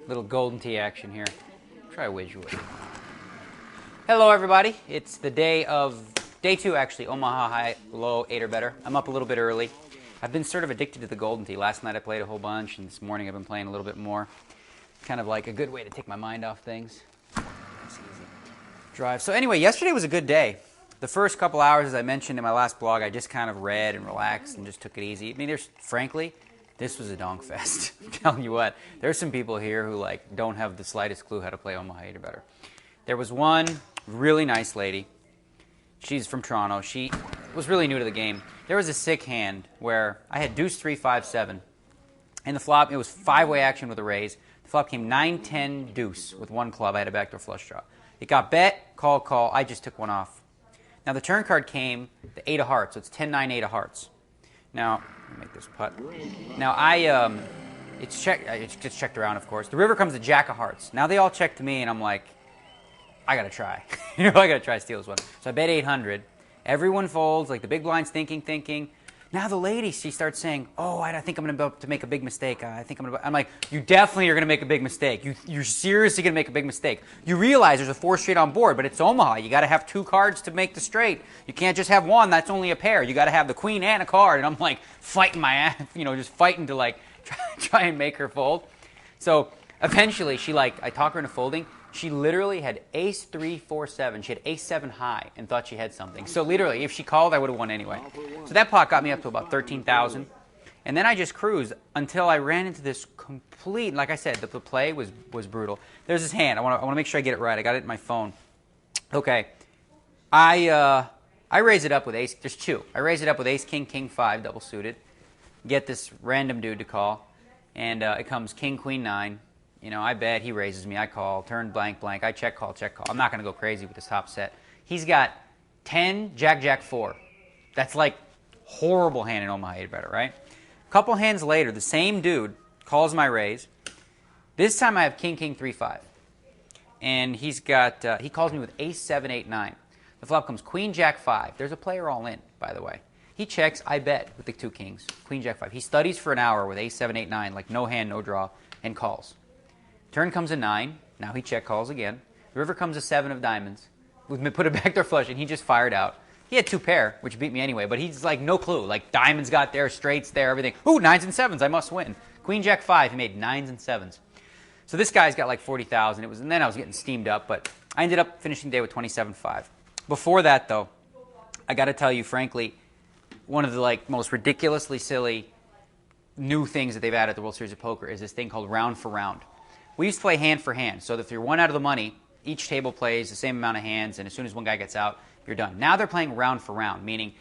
Little golden tee action here. Try a visual. Hello, everybody. It's the day two, actually. Omaha high, low, 8 or better. I'm up a little bit early. I've been sort of addicted to the golden tee. Last night I played a whole bunch, and this morning I've been playing a little bit more. Kind of like a good way to take my mind off things. Nice, easy drive. So anyway, yesterday was a good day. The first couple hours, as I mentioned in my last blog, I just kind of read and relaxed and just took it easy. I mean, frankly, this was a donk fest. I'm telling you what, there's some people here who don't have the slightest clue how to play Omaha 8 or better. There was one really nice lady. She's from Toronto. She was really new to the game. There was a sick hand where I had deuce 3, 5, 7. And the flop, it was 5-way action with a raise. The flop came 9, 10, deuce with one club. I had a backdoor flush draw. It got bet, call, call. I just took one off. Now the turn card came the 8 of hearts, so it's 10, 9, 8 of hearts. Now, let me make this putt. Now it's just checked around, of course. The river comes the jack of hearts. Now they all check to me, and I'm like, I gotta try. I gotta try to steal this one. So I bet 800. Everyone folds, like the big blind's thinking. Now the lady, she starts saying, oh, I think I'm about to make a big mistake. I'm like, you definitely are going to make a big mistake. You're seriously going to make a big mistake. You realize there's a 4 straight on board, but it's Omaha. You got to have 2 cards to make the straight. You can't just have one. That's only a pair. You got to have the queen and a card. And I'm like fighting my ass, just fighting to try and make her fold. So eventually I talk her into folding. She literally had ace 3, 4, 7. She had ace 7 high and thought she had something. So literally, if she called, I would have won anyway. So that pot got me up to about 13,000. And then I just cruised until I ran into this complete, like I said, the play was brutal. There's this hand. I want to make sure I get it right. I got it in my phone. Okay. I raise it up with ace. There's 2. I raise it up with ace, king, king, 5, double suited. Get this random dude to call. And it comes king, queen, 9. I bet, he raises me, I call, turn blank, blank, I check, call, check, call. I'm not going to go crazy with this top set. He's got 10, jack, jack, 4. That's like horrible hand in Omaha 8 or better, right? A couple hands later, the same dude calls my raise. This time I have king, king, 3, 5. And he calls me with ace 7, 8, 9. The flop comes queen, jack, 5. There's a player all in, by the way. He checks, I bet, with the 2 kings, queen, jack, 5. He studies for an hour with ace 7, 8, 9, like no hand, no draw, and calls. Turn comes a 9. Now he check calls again. River comes a 7 of diamonds. We put a backdoor flush, and he just fired out. He had 2 pair, which beat me anyway, but he's like no clue. Like diamonds got there, straights there, everything. Ooh, 9s and 7s. I must win. Queen jack 5. He made 9s and 7s. So this guy's got like 40,000. And then I was getting steamed up, but I ended up finishing the day with 27.5. Before that, though, I got to tell you, frankly, one of the most ridiculously silly new things that they've added at the World Series of Poker is this thing called round for round. We used to play hand for hand, so if you're one out of the money, each table plays the same amount of hands, and as soon as one guy gets out, you're done. Now they're playing round for round, meaning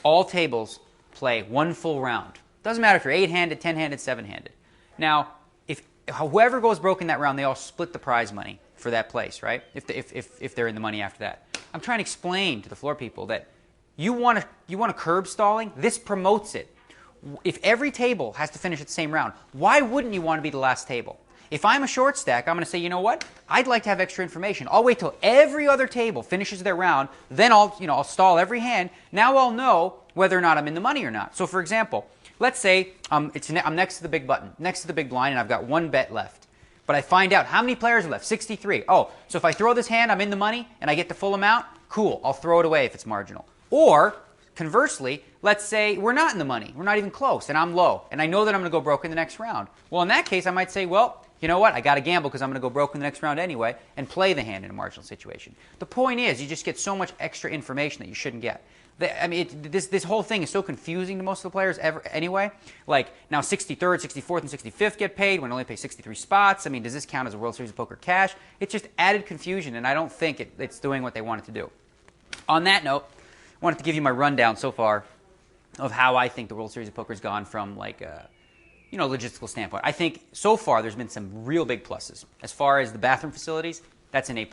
all tables play one full round. Doesn't matter if you're 8-handed, 10-handed, 7-handed. Now, if whoever goes broke in that round, they all split the prize money for that place, right? If they're in the money after that. I'm trying to explain to the floor people that you want to curb stalling. This promotes it. If every table has to finish at the same round, why wouldn't you want to be the last table? If I'm a short stack, I'm going to say, you know what? I'd like to have extra information. I'll wait till every other table finishes their round. Then I'll stall every hand. Now I'll know whether or not I'm in the money or not. So for example, let's say I'm next to the big button, next to the big blind, and I've got 1 bet left. But I find out how many players are left? 63. Oh, so if I throw this hand, I'm in the money, and I get the full amount? Cool. I'll throw it away if it's marginal. Or conversely, let's say we're not in the money. We're not even close, and I'm low, and I know that I'm going to go broke in the next round. Well, in that case, I might say, well, you know what? I got to gamble because I'm going to go broke in the next round anyway and play the hand in a marginal situation. The point is, you just get so much extra information that you shouldn't get. This whole thing is so confusing to most of the players anyway. Like now 63rd, 64th, and 65th get paid when I only pay 63 spots. I mean, does this count as a World Series of Poker cash? It's just added confusion, and I don't think it's doing what they want it to do. On that note, I wanted to give you my rundown so far of how I think the World Series of Poker has gone from logistical standpoint. I think so far there's been some real big pluses. As far as the bathroom facilities, that's an A+.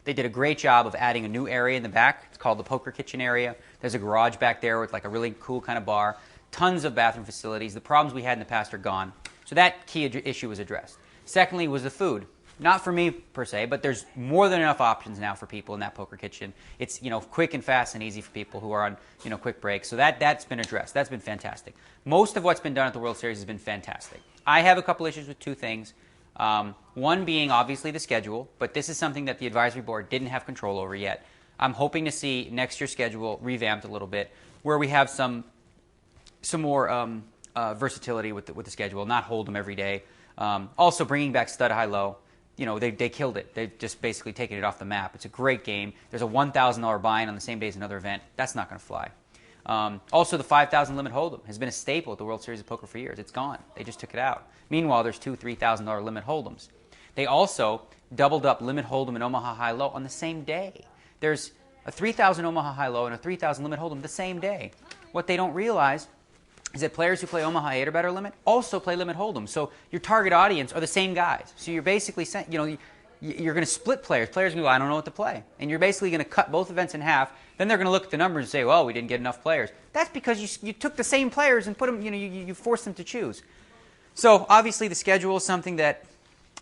They did a great job of adding a new area in the back. It's called the poker kitchen area. There's a garage back there with like a really cool kind of bar. Tons of bathroom facilities. The problems we had in the past are gone. So that key issue was addressed. Secondly was the food. Not for me per se, but there's more than enough options now for people in that poker kitchen. It's quick and fast and easy for people who are on quick breaks. So that's been addressed. That's been fantastic. Most of what's been done at the World Series has been fantastic. I have a couple issues with two things. One being obviously the schedule, but this is something that the advisory board didn't have control over yet. I'm hoping to see next year's schedule revamped a little bit, where we have some more versatility with the schedule, not hold them every day. Also bringing back stud high-low. You know, they killed it. They've just basically taken it off the map. It's a great game. There's a $1,000 buy-in on the same day as another event. That's not going to fly. Also, the 5,000 limit hold'em has been a staple at the World Series of Poker for years. It's gone. They just took it out. Meanwhile, there's $2,000, $3,000 limit hold'ems. They also doubled up limit hold'em and Omaha high-low on the same day. There's a 3,000 Omaha high-low and a 3,000 limit hold'em the same day. What they don't realize is that players who play Omaha 8 or better limit also play limit hold'em. So your target audience are the same guys. So you're basically, you're going to split players. Players are going to go, I don't know what to play. And you're basically going to cut both events in half. Then they're going to look at the numbers and say, well, we didn't get enough players. That's because you took the same players and put them, you forced them to choose. So obviously the schedule is something that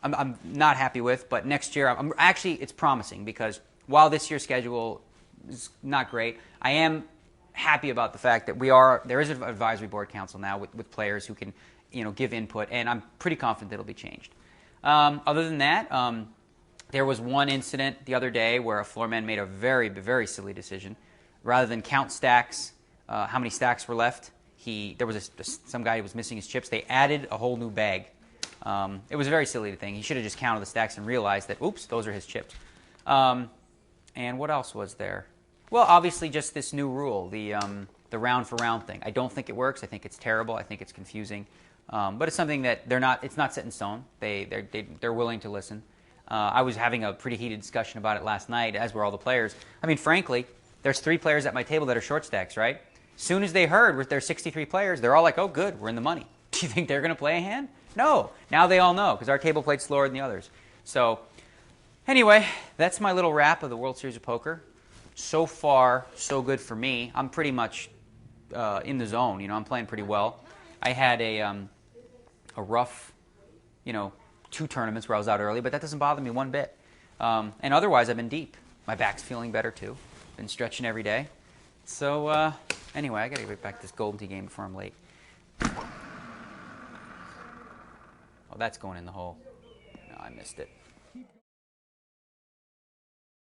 I'm not happy with, but next year, it's promising, because while this year's schedule is not great, I am happy about the fact that there is an advisory board council now with players who can give input, and I'm pretty confident it'll be changed. Other than that, there was one incident the other day where a floor man made a very, very silly decision. Rather than count stacks, how many stacks were left, there was some guy who was missing his chips. They added a whole new bag. It was a very silly thing. He should have just counted the stacks and realized that, oops, those are his chips. And what else was there? Well, obviously just this new rule, the round for round thing. I don't think it works. I think it's terrible. I think it's confusing. But it's something that it's not set in stone. They're willing to listen. I was having a pretty heated discussion about it last night, as were all the players. I mean, frankly, there's 3 players at my table that are short stacks, right? As soon as they heard with their 63 players, they're all like, oh, good, we're in the money. Do you think they're going to play a hand? No. Now they all know, because our table played slower than the others. So anyway, that's my little wrap of the World Series of Poker. So far, so good for me. I'm pretty much in the zone. I'm playing pretty well. I had a rough, 2 tournaments where I was out early, but that doesn't bother me one bit. And otherwise, I've been deep. My back's feeling better, too. Been stretching every day. So anyway, I got to get back to this Golden Tee game before I'm late. Oh, that's going in the hole. No, I missed it.